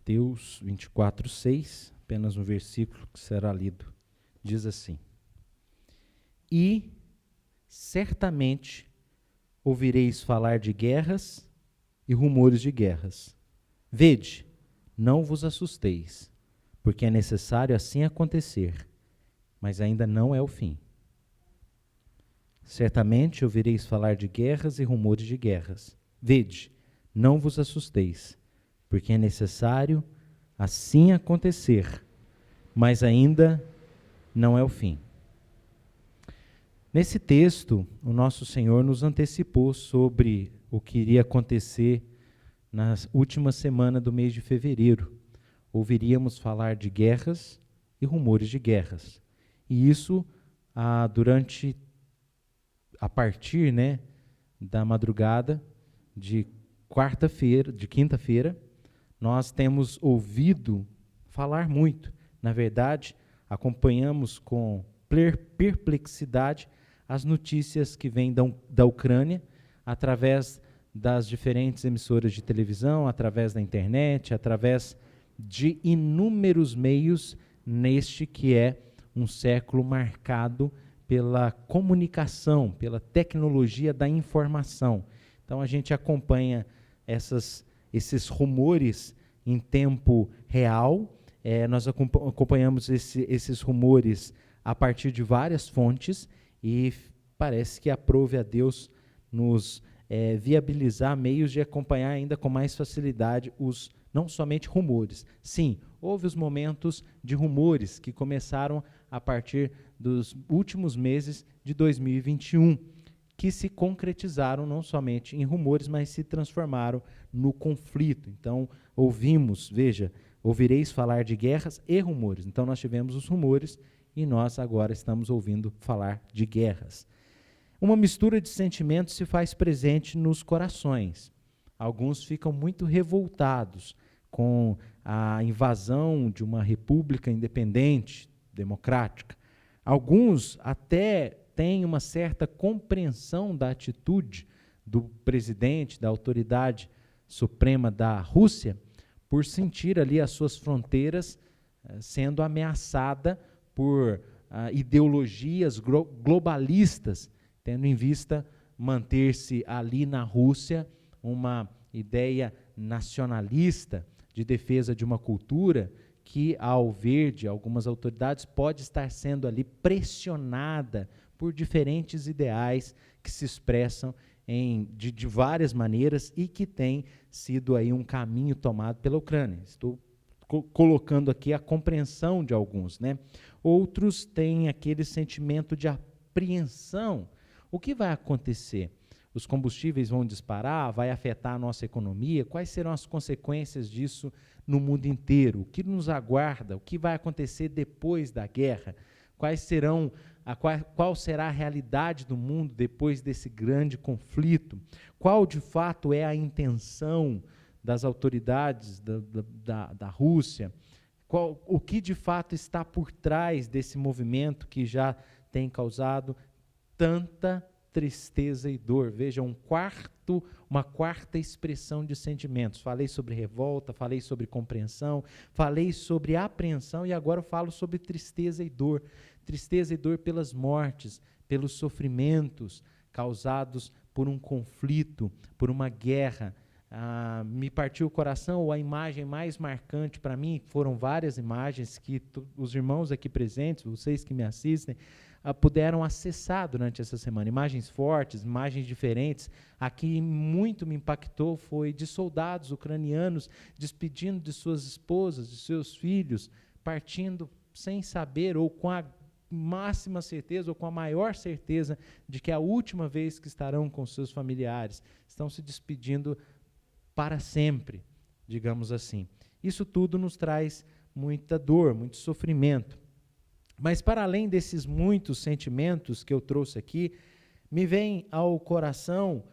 Mateus 24:6, apenas um versículo que será lido. Diz assim: E certamente ouvireis falar de guerras e rumores de guerras. Vede, não vos assusteis, porque é necessário assim acontecer, mas ainda não é o fim. Certamente ouvireis falar de guerras e rumores de guerras. Vede, não vos assusteis, porque é necessário assim acontecer, mas ainda não é o fim. Nesse texto, o nosso Senhor nos antecipou sobre o que iria acontecer na última semana do mês de fevereiro. Ouviríamos falar de guerras e rumores de guerras. E isso a partir da madrugada de quinta-feira, nós temos ouvido falar muito. Na verdade, acompanhamos com perplexidade as notícias que vêm da Ucrânia, através das diferentes emissoras de televisão, através da internet, através de inúmeros meios neste que é um século marcado pela comunicação, pela tecnologia da informação. Então a gente acompanha esses rumores em tempo real, nós acompanhamos esses rumores a partir de várias fontes e parece que aprove a Deus nos viabilizar meios de acompanhar ainda com mais facilidade não somente rumores. Sim, houve os momentos de rumores que começaram a partir dos últimos meses de 2021, que se concretizaram não somente em rumores, mas se transformaram no conflito. Então, ouvireis falar de guerras e rumores. Então, nós tivemos os rumores e nós agora estamos ouvindo falar de guerras. Uma mistura de sentimentos se faz presente nos corações. Alguns ficam muito revoltados com a invasão de uma república independente, democrática. Alguns até têm uma certa compreensão da atitude do presidente, da autoridade suprema da Rússia, por sentir ali as suas fronteiras sendo ameaçada por ideologias globalistas, tendo em vista manter-se ali na Rússia uma ideia nacionalista de defesa de uma cultura que, ao ver de algumas autoridades, pode estar sendo ali pressionada por diferentes ideais que se expressam de várias maneiras e que tem sido aí um caminho tomado pela Ucrânia. Estou colocando aqui a compreensão de alguns, Outros têm aquele sentimento de apreensão. O que vai acontecer? Os combustíveis vão disparar? Vai afetar a nossa economia? Quais serão as consequências disso no mundo inteiro? O que nos aguarda? O que vai acontecer depois da guerra? Qual será a realidade do mundo depois desse grande conflito? Qual, de fato, é a intenção das autoridades da Rússia? O que, de fato, está por trás desse movimento que já tem causado tanta tristeza e dor? Veja, uma quarta expressão de sentimentos. Falei sobre revolta, falei sobre compreensão, falei sobre apreensão e agora eu falo sobre tristeza e dor. Tristeza e dor pelas mortes, pelos sofrimentos causados por um conflito, por uma guerra. Me partiu o coração, ou a imagem mais marcante para mim, foram várias imagens que os irmãos aqui presentes, vocês que me assistem, puderam acessar durante essa semana. Imagens fortes, imagens diferentes. A que muito me impactou foi de soldados ucranianos despedindo de suas esposas, de seus filhos, partindo sem saber ou com a máxima certeza ou com a maior certeza de que é a última vez que estarão com seus familiares. Estão se despedindo para sempre, digamos assim. Isso tudo nos traz muita dor, muito sofrimento. Mas para além desses muitos sentimentos que eu trouxe aqui, me vem ao coração,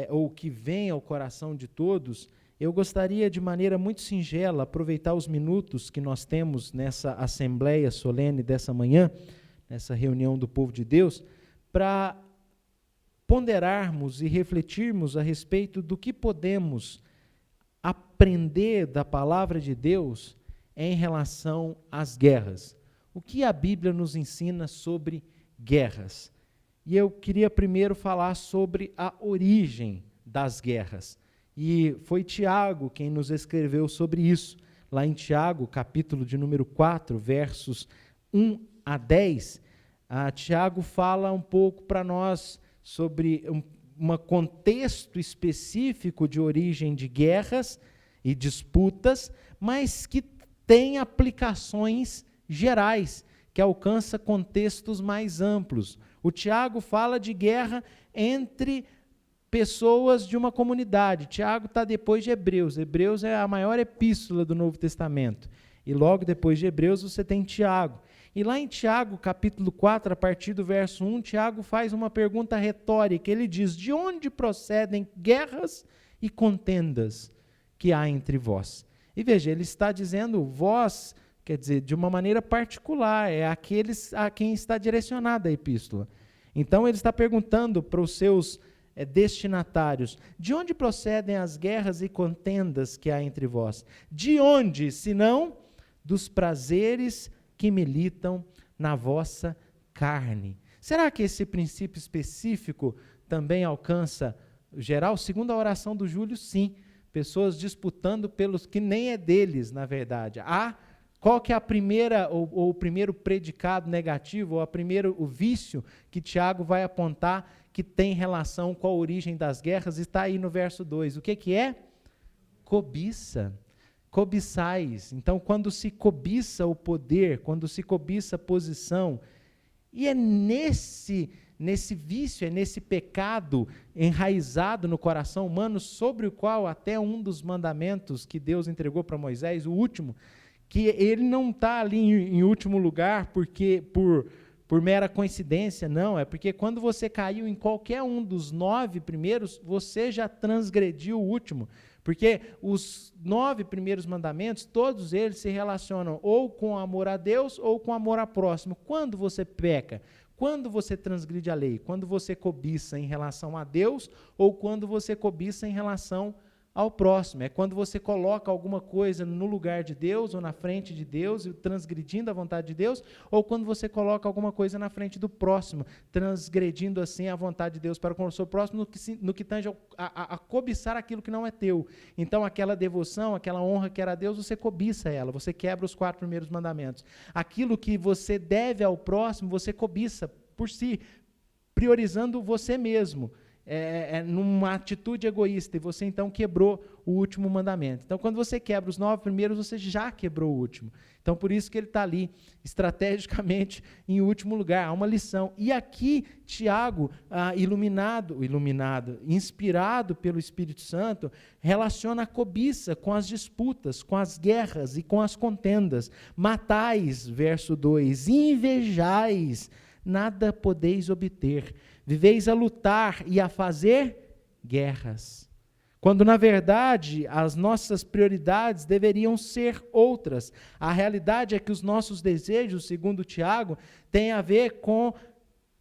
ou que vem ao coração de todos, eu gostaria de maneira muito singela aproveitar os minutos que nós temos nessa assembleia solene dessa manhã, nessa reunião do povo de Deus, para ponderarmos e refletirmos a respeito do que podemos aprender da palavra de Deus é em relação às guerras. O que a Bíblia nos ensina sobre guerras? E eu queria primeiro falar sobre a origem das guerras. E foi Tiago quem nos escreveu sobre isso. Lá em Tiago, capítulo de número 4, versos 1 a 10, Tiago fala um pouco para nós sobre um contexto específico de origem de guerras e disputas, mas que tem aplicações gerais, que alcança contextos mais amplos. O Tiago fala de guerra entre pessoas de uma comunidade. Tiago está depois de Hebreus. Hebreus é a maior epístola do Novo Testamento. E logo depois de Hebreus você tem Tiago. E lá em Tiago, capítulo 4, a partir do verso 1, Tiago faz uma pergunta retórica. Ele diz: de onde procedem guerras e contendas que há entre vós? E veja, ele está dizendo vós, quer dizer, de uma maneira particular, é aqueles a quem está direcionada a epístola. Então ele está perguntando para os seus destinatários: de onde procedem as guerras e contendas que há entre vós? De onde, senão dos prazeres que militam na vossa carne? Será que esse princípio específico também alcança geral? Segundo a oração do Júlio, sim. Pessoas disputando pelos que nem é deles, na verdade. Qual que é a primeira, ou o primeiro predicado negativo, ou o vício que Tiago vai apontar que tem relação com a origem das guerras? Está aí no verso 2. O que é? Cobiça. Cobiçais. Então, quando se cobiça o poder, quando se cobiça a posição, e é nesse vício, é nesse pecado enraizado no coração humano, sobre o qual até um dos mandamentos que Deus entregou para Moisés, o último, que ele não está ali em último lugar porque por mera coincidência, não, é porque quando você caiu em qualquer um dos 9 primeiros, você já transgrediu o último. Porque os 9 primeiros mandamentos, todos eles se relacionam ou com amor a Deus ou com amor ao próximo. Quando você peca? Quando você transgride a lei? Quando você cobiça em relação a Deus ou quando você cobiça em relação ao próximo? É quando você coloca alguma coisa no lugar de Deus ou na frente de Deus, transgredindo a vontade de Deus, ou quando você coloca alguma coisa na frente do próximo, transgredindo assim a vontade de Deus para com o seu próximo, no que tange a cobiçar aquilo que não é teu. Então aquela devoção, aquela honra que era a Deus, você cobiça ela, você quebra os 4 primeiros mandamentos. Aquilo que você deve ao próximo, você cobiça por si, priorizando você mesmo. Numa atitude egoísta, e você então quebrou o último mandamento. Então, quando você quebra os 9 primeiros, você já quebrou o último. Então, por isso que ele está ali, estrategicamente, em último lugar. Há uma lição. E aqui, Tiago, inspirado pelo Espírito Santo, relaciona a cobiça com as disputas, com as guerras e com as contendas. Matais, verso 2, invejais, nada podeis obter. Viveis a lutar e a fazer guerras. Quando, na verdade, as nossas prioridades deveriam ser outras. A realidade é que os nossos desejos, segundo Tiago, têm a ver com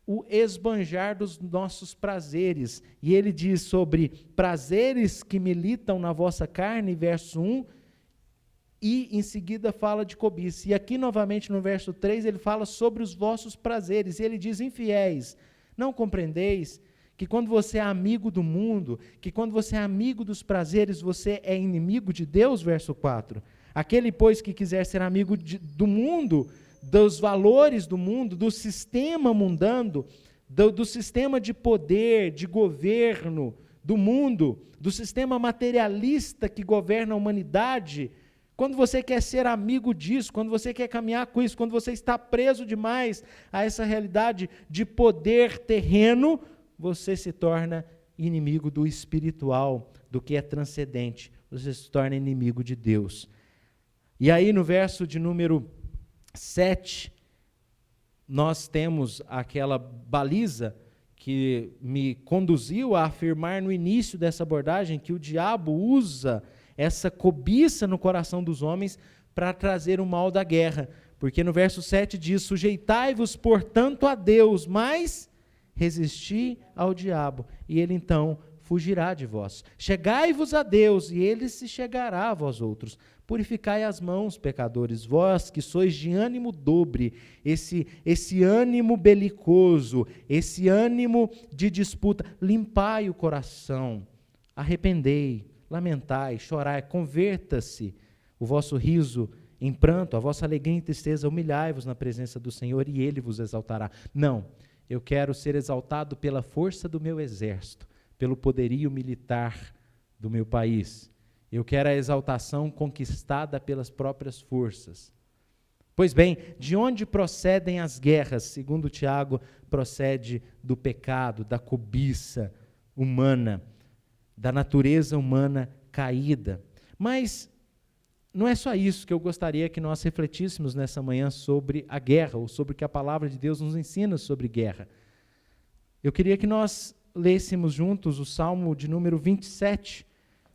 o esbanjar dos nossos prazeres. E ele diz sobre prazeres que militam na vossa carne, verso 1, e em seguida fala de cobiça. E aqui, novamente, no verso 3, ele fala sobre os vossos prazeres. E ele diz: infiéis, não compreendeis que quando você é amigo do mundo, que quando você é amigo dos prazeres, você é inimigo de Deus? Verso 4. Aquele, pois, que quiser ser amigo do mundo, dos valores do mundo, do sistema mundano, do sistema de poder, de governo do mundo, do sistema materialista que governa a humanidade, quando você quer ser amigo disso, quando você quer caminhar com isso, quando você está preso demais a essa realidade de poder terreno, você se torna inimigo do espiritual, do que é transcendente. Você se torna inimigo de Deus. E aí no verso de número 7, nós temos aquela baliza que me conduziu a afirmar no início dessa abordagem que o diabo usa essa cobiça no coração dos homens para trazer o mal da guerra. Porque no verso 7 diz: sujeitai-vos, portanto, a Deus, mas resisti ao diabo, e ele então fugirá de vós. Chegai-vos a Deus, e ele se chegará a vós outros. Purificai as mãos, pecadores, vós que sois de ânimo dobre, esse ânimo belicoso, esse ânimo de disputa, limpai o coração, arrependei, lamentai, chorai, converta-se o vosso riso em pranto, a vossa alegria em tristeza, humilhai-vos na presença do Senhor e Ele vos exaltará. Não, eu quero ser exaltado pela força do meu exército, pelo poderio militar do meu país. Eu quero a exaltação conquistada pelas próprias forças. Pois bem, de onde procedem as guerras? Segundo Tiago, procede do pecado, da cobiça humana, da natureza humana caída. Mas não é só isso que eu gostaria que nós refletíssemos nessa manhã sobre a guerra, ou sobre o que a palavra de Deus nos ensina sobre guerra. Eu queria que nós lêssemos juntos o Salmo de número 27,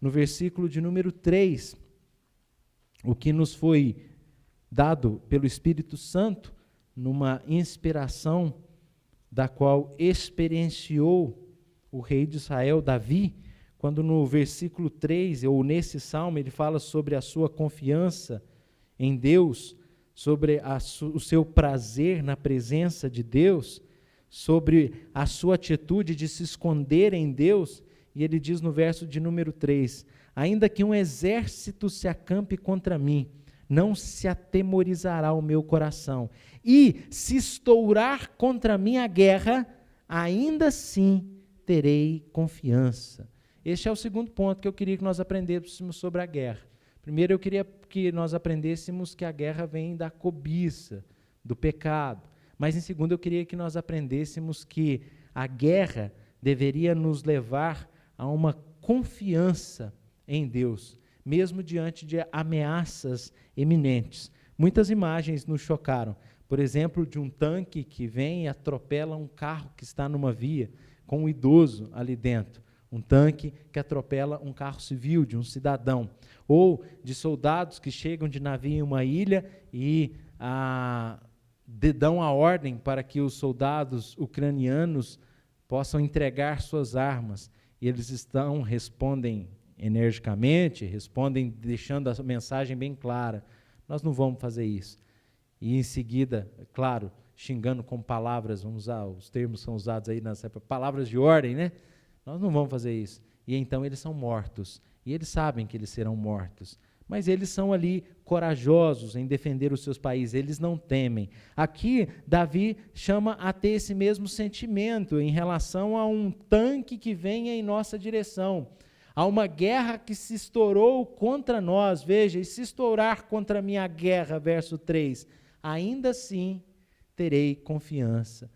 no versículo de número 3, o que nos foi dado pelo Espírito Santo, numa inspiração da qual experienciou o rei de Israel, Davi, quando no versículo 3, ou nesse salmo, ele fala sobre a sua confiança em Deus, sobre o seu prazer na presença de Deus, sobre a sua atitude de se esconder em Deus, e ele diz no verso de número 3, ainda que um exército se acampe contra mim, não se atemorizará o meu coração, e se estourar contra mim a guerra, ainda assim terei confiança. Este é o segundo ponto que eu queria que nós aprendêssemos sobre a guerra. Primeiro, eu queria que nós aprendêssemos que a guerra vem da cobiça, do pecado. Mas, em segundo, eu queria que nós aprendêssemos que a guerra deveria nos levar a uma confiança em Deus, mesmo diante de ameaças eminentes. Muitas imagens nos chocaram. Por exemplo, de um tanque que vem e atropela um carro que está numa via, com um idoso ali dentro. Um tanque que atropela um carro civil de um cidadão. Ou de soldados que chegam de navio em uma ilha e dão a ordem para que os soldados ucranianos possam entregar suas armas. E eles respondem energicamente, respondem deixando a mensagem bem clara. Nós não vamos fazer isso. E em seguida, claro, xingando com palavras, vamos usar, os termos são usados aí nessa época, palavras de ordem, né? Nós não vamos fazer isso. E então eles são mortos. E eles sabem que eles serão mortos. Mas eles são ali corajosos em defender os seus países. Eles não temem. Aqui, Davi chama a ter esse mesmo sentimento em relação a um tanque que venha em nossa direção. Há uma guerra que se estourou contra nós. Veja, e se estourar contra a minha guerra, verso 3, ainda assim terei confiança.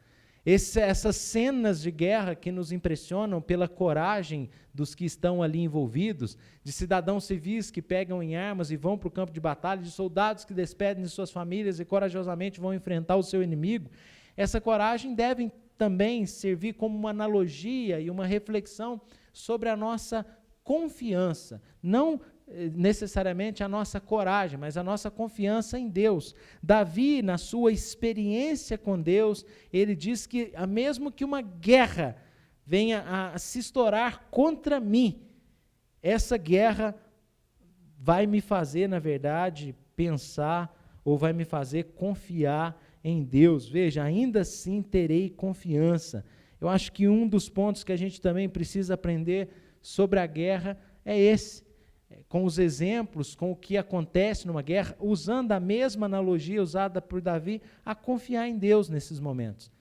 Essas cenas de guerra que nos impressionam pela coragem dos que estão ali envolvidos, de cidadãos civis que pegam em armas e vão para o campo de batalha, de soldados que despedem de suas famílias e corajosamente vão enfrentar o seu inimigo, essa coragem deve também servir como uma analogia e uma reflexão sobre a nossa confiança, não necessariamente a nossa coragem, mas a nossa confiança em Deus. Davi, na sua experiência com Deus, ele diz que, mesmo que uma guerra venha a se estourar contra mim, essa guerra vai me fazer, na verdade, pensar, ou vai me fazer confiar em Deus. Veja, ainda assim terei confiança. Eu acho que um dos pontos que a gente também precisa aprender sobre a guerra é esse, com os exemplos, com o que acontece numa guerra, usando a mesma analogia usada por Davi, a confiar em Deus nesses momentos.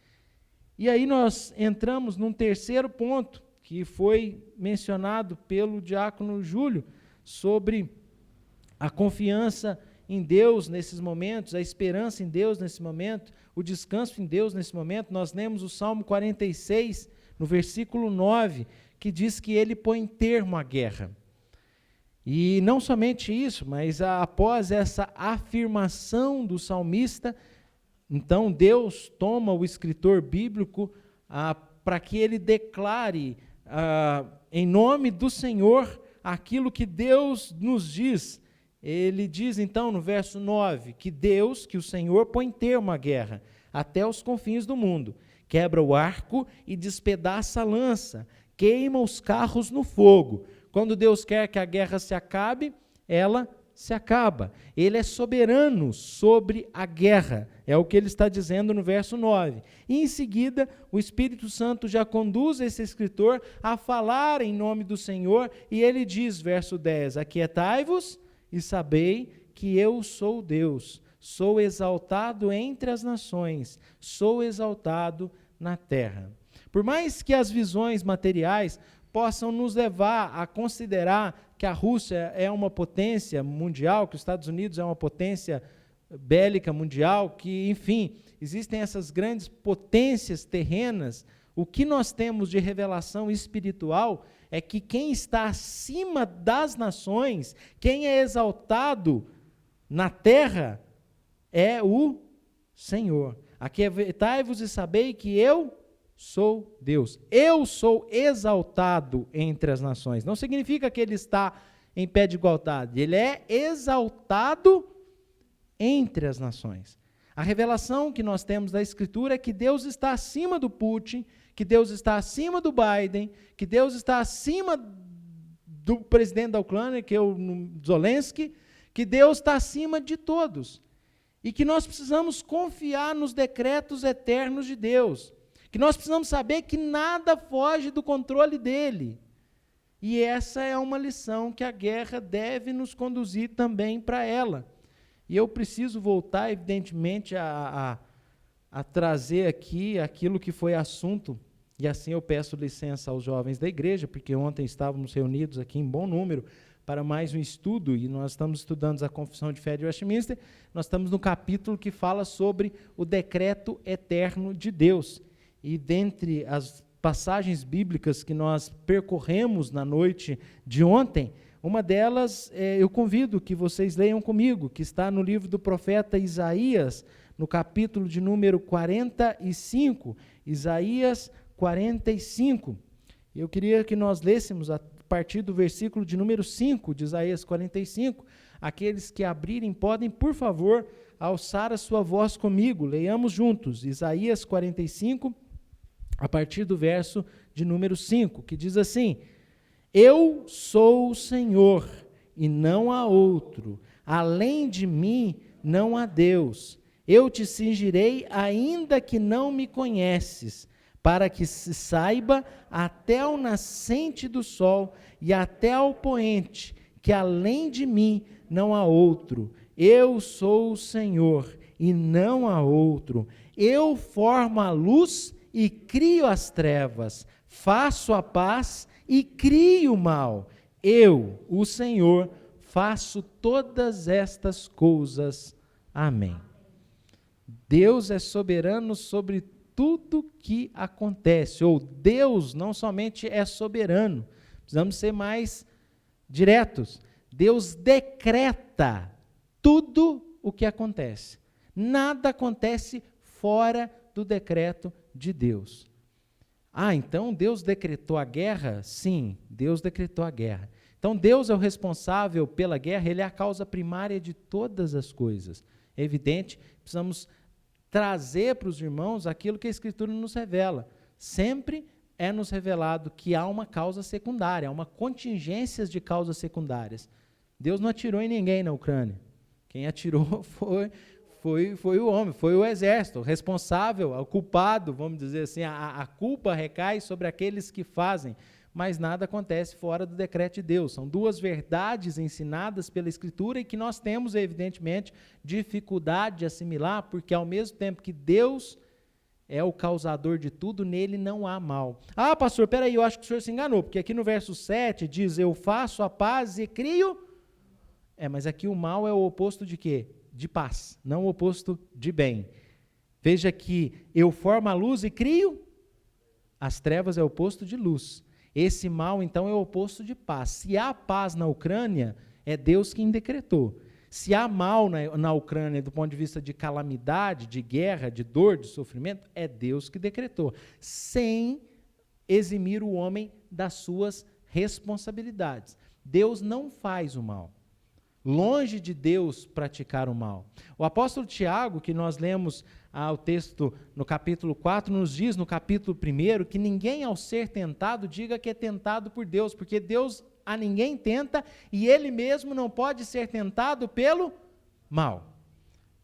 E aí nós entramos num terceiro ponto, que foi mencionado pelo diácono Júlio, sobre a confiança em Deus nesses momentos, a esperança em Deus nesse momento, o descanso em Deus nesse momento. Nós lemos o Salmo 46, no versículo 9, que diz que ele põe termo à guerra. E não somente isso, mas após essa afirmação do salmista, então Deus toma o escritor bíblico para que ele declare em nome do Senhor aquilo que Deus nos diz. Ele diz então no verso 9, que o Senhor põe termo à guerra, até os confins do mundo, quebra o arco e despedaça a lança, queima os carros no fogo. Quando Deus quer que a guerra se acabe, ela se acaba. Ele é soberano sobre a guerra. É o que ele está dizendo no verso 9. E em seguida, o Espírito Santo já conduz esse escritor a falar em nome do Senhor, e ele diz, verso 10, aquietai-vos e sabei que eu sou Deus, sou exaltado entre as nações, sou exaltado na terra. Por mais que as visões materiais possam nos levar a considerar que a Rússia é uma potência mundial, que os Estados Unidos é uma potência bélica mundial, que, enfim, existem essas grandes potências terrenas, o que nós temos de revelação espiritual é que quem está acima das nações, quem é exaltado na terra, é o Senhor. Aquietai-vos e sabei que eu sou Deus. Eu sou exaltado entre as nações. Não significa que ele está em pé de igualdade. Ele é exaltado entre as nações. A revelação que nós temos da Escritura é que Deus está acima do Putin, que Deus está acima do Biden, que Deus está acima do presidente da Ucrânia, que é o Zelensky, que Deus está acima de todos. E que nós precisamos confiar nos decretos eternos de Deus. Que nós precisamos saber que nada foge do controle dele. E essa é uma lição que a guerra deve nos conduzir também para ela. E eu preciso voltar, evidentemente, a trazer aqui aquilo que foi assunto, e assim eu peço licença aos jovens da igreja, porque ontem estávamos reunidos aqui em bom número para mais um estudo, e nós estamos estudando a Confissão de Fé de Westminster, nós estamos no capítulo que fala sobre o decreto eterno de Deus. E dentre as passagens bíblicas que nós percorremos na noite de ontem, uma delas eu convido que vocês leiam comigo, que está no livro do profeta Isaías, no capítulo de número 45, Isaías 45. Eu queria que nós lêssemos a partir do versículo de número 5 de Isaías 45. Aqueles que abrirem podem, por favor, alçar a sua voz comigo. Leiamos juntos, Isaías 45, a partir do verso de número 5, que diz assim: Eu sou o Senhor, e não há outro. Além de mim, não há Deus. Eu te cingirei, ainda que não me conheces, para que se saiba até o nascente do sol e até ao poente, que além de mim não há outro. Eu sou o Senhor, e não há outro. Eu formo a luz e crio as trevas, faço a paz e crio o mal. Eu, o Senhor, faço todas estas coisas. Amém. Deus é soberano sobre tudo que acontece, ou Deus não somente é soberano, precisamos ser mais diretos. Deus decreta tudo o que acontece. Nada acontece fora do decreto de Deus. Então Deus decretou a guerra? Sim, Deus decretou a guerra. Então Deus é o responsável pela guerra, Ele é a causa primária de todas as coisas. É evidente, precisamos trazer para os irmãos aquilo que a Escritura nos revela. Sempre é nos revelado que há uma causa secundária, há uma contingência de causas secundárias. Deus não atirou em ninguém na Ucrânia. Quem atirou foi o homem, foi o exército, o responsável, o culpado, vamos dizer assim, a culpa recai sobre aqueles que fazem, mas nada acontece fora do decreto de Deus. São duas verdades ensinadas pela Escritura e que nós temos, evidentemente, dificuldade de assimilar, porque ao mesmo tempo que Deus é o causador de tudo, nele não há mal. Pastor, peraí, eu acho que o senhor se enganou, porque aqui no verso 7 diz, eu faço a paz e crio... mas aqui o mal é o oposto de quê? De paz, não o oposto de bem. Veja que eu formo a luz e crio, as trevas é o oposto de luz. Esse mal, então, é o oposto de paz. Se há paz na Ucrânia, é Deus quem decretou. Se há mal na Ucrânia, do ponto de vista de calamidade, de guerra, de dor, de sofrimento, é Deus que decretou, sem eximir o homem das suas responsabilidades. Deus não faz o mal. Longe de Deus praticar o mal. O apóstolo Tiago, que nós lemos o texto no capítulo 4, nos diz no capítulo 1 que ninguém ao ser tentado diga que é tentado por Deus, porque Deus a ninguém tenta e ele mesmo não pode ser tentado pelo mal.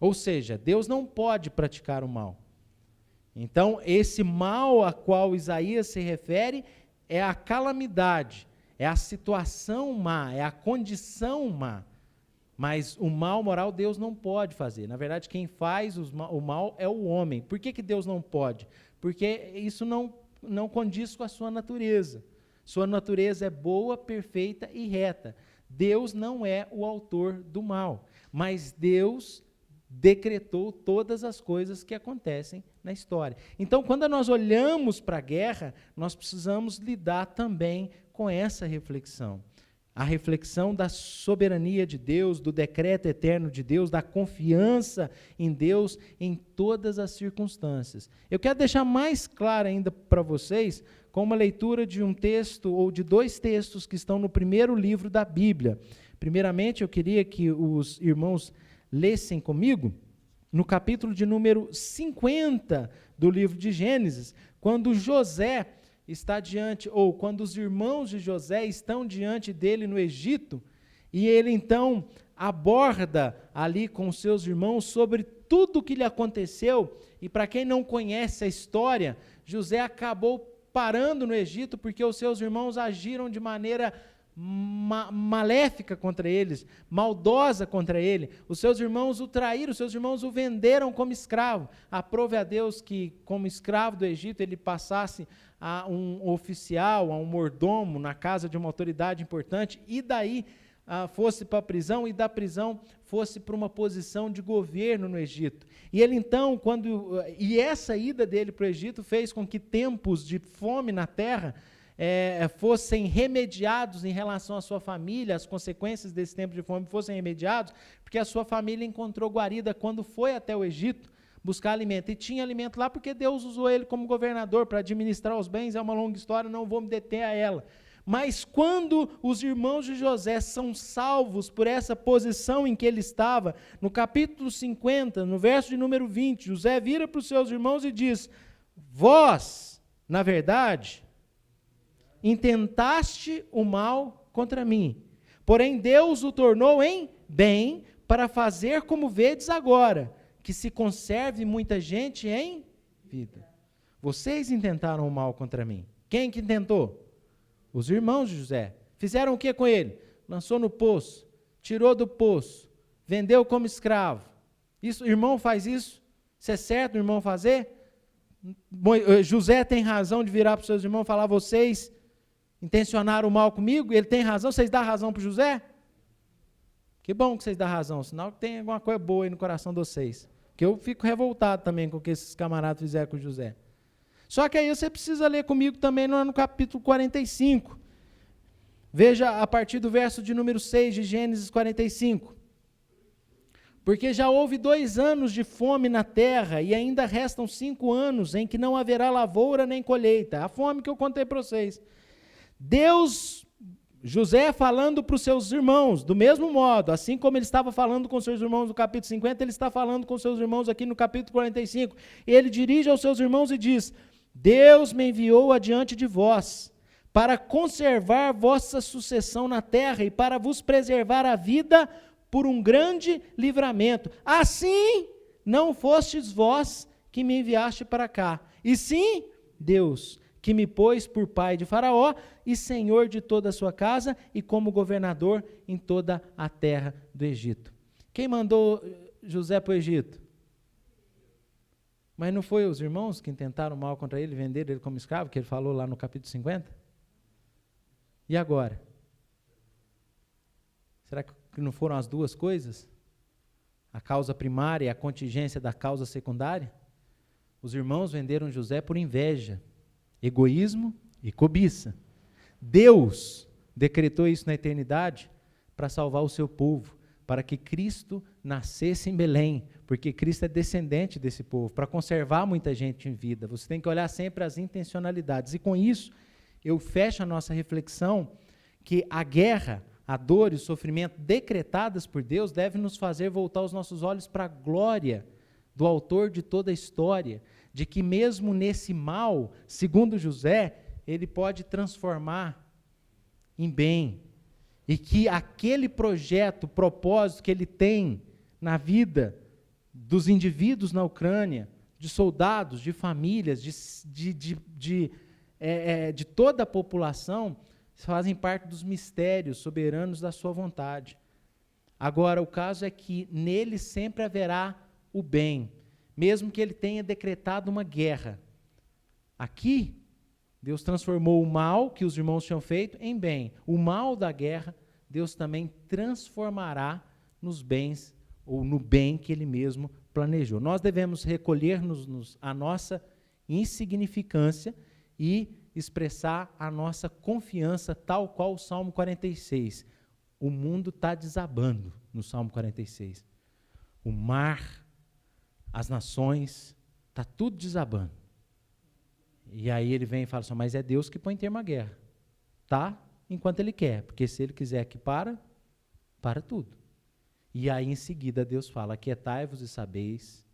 Ou seja, Deus não pode praticar o mal. Então, esse mal a qual Isaías se refere é a calamidade, é a situação má, é a condição má. Mas o mal moral Deus não pode fazer. Na verdade, quem faz o mal é o homem. Por que Deus não pode? Porque isso não condiz com a sua natureza. Sua natureza é boa, perfeita e reta. Deus não é o autor do mal. Mas Deus decretou todas as coisas que acontecem na história. Então, quando nós olhamos para a guerra, nós precisamos lidar também com essa reflexão. A reflexão da soberania de Deus, do decreto eterno de Deus, da confiança em Deus em todas as circunstâncias. Eu quero deixar mais claro ainda para vocês com uma leitura de um texto ou de dois textos que estão no primeiro livro da Bíblia. Primeiramente, eu queria que os irmãos lessem comigo no capítulo de número 50 do livro de Gênesis, quando José está diante, ou quando os irmãos de José estão diante dele no Egito, e ele então aborda ali com os seus irmãos sobre tudo o que lhe aconteceu, e para quem não conhece a história, José acabou parando no Egito porque os seus irmãos agiram de maneira maléfica contra eles, maldosa contra ele. Os seus irmãos o traíram, os seus irmãos o venderam como escravo. Aprove a Deus que, como escravo do Egito, ele passasse a um oficial, a um mordomo na casa de uma autoridade importante, e daí fosse para a prisão, e da prisão fosse para uma posição de governo no Egito. E ele então, e essa ida dele para o Egito fez com que tempos de fome na terra fossem remediados em relação à sua família, as consequências desse tempo de fome fossem remediados, porque a sua família encontrou guarida quando foi até o Egito buscar alimento, e tinha alimento lá porque Deus usou ele como governador para administrar os bens. É uma longa história, não vou me deter a ela. Mas quando os irmãos de José são salvos por essa posição em que ele estava, no capítulo 50, no verso de número 20, José vira para os seus irmãos e diz: vós, na verdade, intentaste o mal contra mim, porém Deus o tornou em bem, para fazer como vedes agora, que se conserve muita gente em vida. Vocês intentaram o mal contra mim. Quem que tentou? Os irmãos de José. Fizeram o que com ele? Lançou no poço, tirou do poço, vendeu como escravo. Isso, o irmão faz isso? Isso é certo o irmão fazer? José tem razão de virar para os seus irmãos e falar: vocês intencionaram o mal comigo? Ele tem razão? Vocês dão razão para José? Que bom que vocês dão razão, sinal que tem alguma coisa boa aí no coração de vocês. Porque eu fico revoltado também com o que esses camaradas fizeram com José. Só que aí você precisa ler comigo também no capítulo 45. Veja a partir do verso de número 6 de Gênesis 45. Porque já houve 2 anos de fome na terra, e ainda restam 5 anos em que não haverá lavoura nem colheita. A fome que eu contei para vocês. José falando para os seus irmãos, do mesmo modo, assim como ele estava falando com seus irmãos no capítulo 50, ele está falando com seus irmãos aqui no capítulo 45. Ele dirige aos seus irmãos e diz: Deus me enviou adiante de vós, para conservar vossa sucessão na terra e para vos preservar a vida por um grande livramento. Assim, não fostes vós que me enviaste para cá, e sim Deus, que me pôs por pai de Faraó e senhor de toda a sua casa e como governador em toda a terra do Egito. Quem mandou José para o Egito? Mas não foi os irmãos que intentaram mal contra ele, venderam ele como escravo, que ele falou lá no capítulo 50? E agora? Será que não foram as duas coisas? A causa primária e a contingência da causa secundária? Os irmãos venderam José por inveja, egoísmo e cobiça. Deus decretou isso na eternidade para salvar o seu povo, para que Cristo nascesse em Belém, porque Cristo é descendente desse povo, para conservar muita gente em vida. Você tem que olhar sempre as intencionalidades. E com isso, eu fecho a nossa reflexão que a guerra, a dor e o sofrimento decretadas por Deus devem nos fazer voltar os nossos olhos para a glória do autor de toda a história, de que mesmo nesse mal, segundo José, ele pode transformar em bem, e que aquele projeto, propósito que ele tem na vida dos indivíduos na Ucrânia, de soldados, de famílias, de toda a população, fazem parte dos mistérios soberanos da sua vontade. Agora, o caso é que nele sempre haverá o bem, mesmo que ele tenha decretado uma guerra. Aqui, Deus transformou o mal que os irmãos tinham feito em bem. O mal da guerra, Deus também transformará nos bens, ou no bem que Ele mesmo planejou. Nós devemos recolher-nos a nossa insignificância e expressar a nossa confiança, tal qual o Salmo 46. O mundo está desabando no Salmo 46. O mar, as nações, está tudo desabando. E aí ele vem e fala assim, mas é Deus que põe termo à guerra. Tá? Enquanto Ele quer, porque se Ele quiser que para tudo. E aí em seguida Deus fala, aquietai-vos e sabeis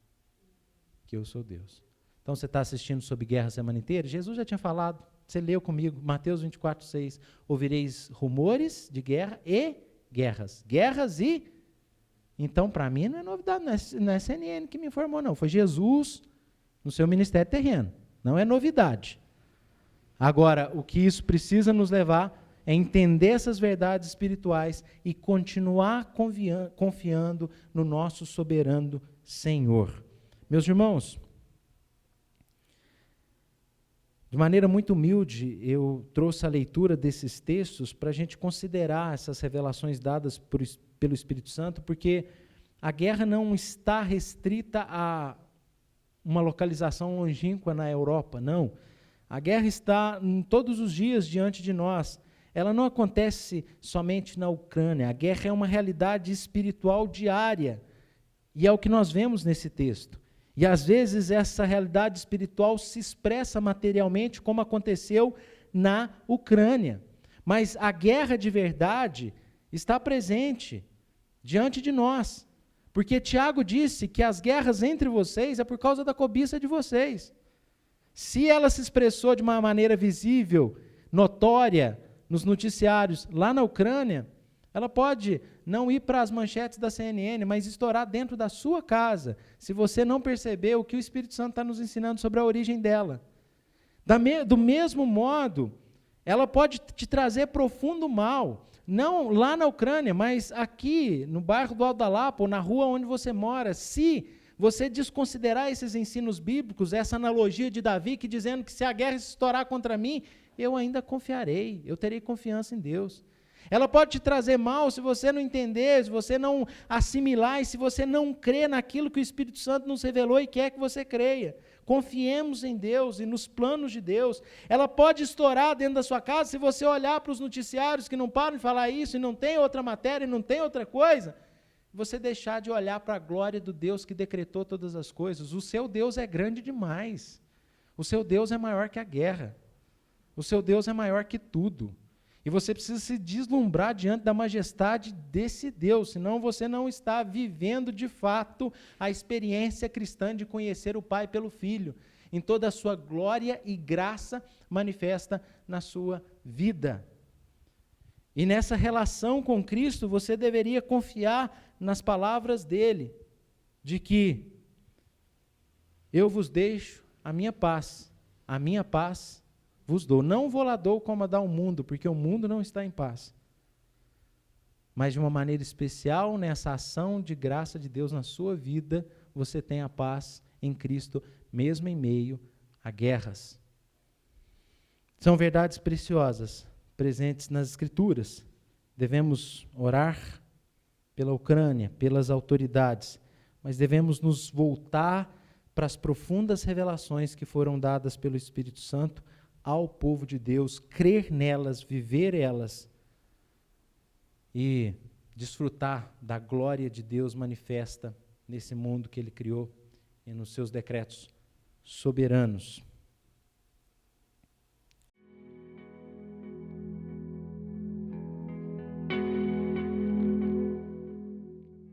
que eu sou Deus. Então você está assistindo sobre guerra a semana inteira? Jesus já tinha falado, você leu comigo, Mateus 24:6, ouvireis rumores de guerra e guerras. Guerras e... Então, para mim, não é novidade, não é CNN que me informou, não. Foi Jesus no seu ministério terreno. Não é novidade. Agora, o que isso precisa nos levar é entender essas verdades espirituais e continuar confiando no nosso soberano Senhor. Meus irmãos, de maneira muito humilde, eu trouxe a leitura desses textos para a gente considerar essas revelações dadas pelo Espírito Santo, porque a guerra não está restrita a uma localização longínqua na Europa, não. A guerra está todos os dias diante de nós. Ela não acontece somente na Ucrânia. A guerra é uma realidade espiritual diária. E é o que nós vemos nesse texto. E às vezes essa realidade espiritual se expressa materialmente, como aconteceu na Ucrânia. Mas a guerra de verdade está presente diante de nós. Porque Tiago disse que as guerras entre vocês é por causa da cobiça de vocês. Se ela se expressou de uma maneira visível, notória, nos noticiários lá na Ucrânia, ela pode não ir para as manchetes da CNN, mas estourar dentro da sua casa, se você não perceber o que o Espírito Santo está nos ensinando sobre a origem dela. Do mesmo modo, ela pode te trazer profundo mal, não lá na Ucrânia, mas aqui, no bairro do Alto da Lapa, ou na rua onde você mora. Se você desconsiderar esses ensinos bíblicos, essa analogia de Davi, que dizendo que se a guerra se estourar contra mim, eu ainda confiarei, eu terei confiança em Deus. Ela pode te trazer mal se você não entender, se você não assimilar e se você não crer naquilo que o Espírito Santo nos revelou e quer que você creia. Confiemos em Deus e nos planos de Deus. Ela pode estourar dentro da sua casa se você olhar para os noticiários que não param de falar isso e não tem outra matéria, e não tem outra coisa, você deixar de olhar para a glória do Deus que decretou todas as coisas. O seu Deus é grande demais. O seu Deus é maior que a guerra. O seu Deus é maior que tudo. E você precisa se deslumbrar diante da majestade desse Deus, senão você não está vivendo de fato a experiência cristã de conhecer o Pai pelo Filho, em toda a sua glória e graça manifesta na sua vida. E nessa relação com Cristo, você deveria confiar nas palavras dele, de que eu vos deixo a minha paz vos dou. Não vou lá dou como a dá o mundo, porque o mundo não está em paz. Mas de uma maneira especial, nessa ação de graça de Deus na sua vida, você tem a paz em Cristo, mesmo em meio a guerras. São verdades preciosas, presentes nas Escrituras. Devemos orar pela Ucrânia, pelas autoridades, mas devemos nos voltar para as profundas revelações que foram dadas pelo Espírito Santo ao povo de Deus, crer nelas, viver elas e desfrutar da glória de Deus manifesta nesse mundo que Ele criou e nos seus decretos soberanos.